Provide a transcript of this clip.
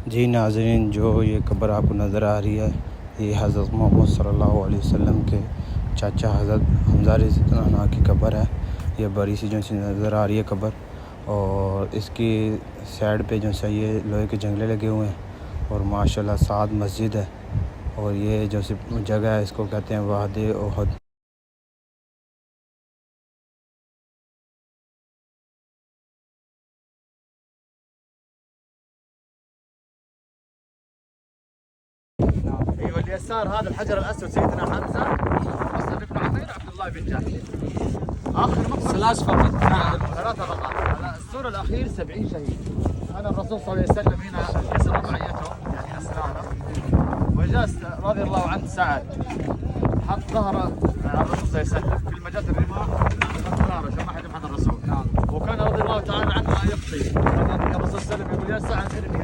जी नाज़रीन, जो ये कब्र आपको नज़र आ रही है, ये हज़रत मोहम्मद सल्लल्लाहु अलैहि वसल्लम के चाचा हज़रत हमज़ा रज़ियल्लाहु की कब्र है। ये बड़ी सी जो सी नज़र आ रही है कब्र, और इसकी साइड पे जो सही है लोहे के जंगले लगे हुए हैं और माशाल्लाह साथ मस्जिद है। और ये जो सी जगह है इसको कहते हैं वादी उहद। ايوه اليسار هذا الحجر الاسود سيدنا حمزه، مصعب بن عمير، عبد الله بن جحش. اخر مقبره ثلاث فقط. نعم 3 فقط. السور الاخير 70 شهيد. انا الرسول صلى الله عليه وسلم هنا كسر رباعيته يعني اسراره، وجلس رضي الله عنه سعد حط ظهره على الرسول صلى الله عليه وسلم في المجاز الرماح، حط ظهره عشان ما حد يمحط الرسول. وكان رضي الله تعالى عنه يقضي، كان الرسول صلى الله عليه وسلم يقول يا سعد ارمي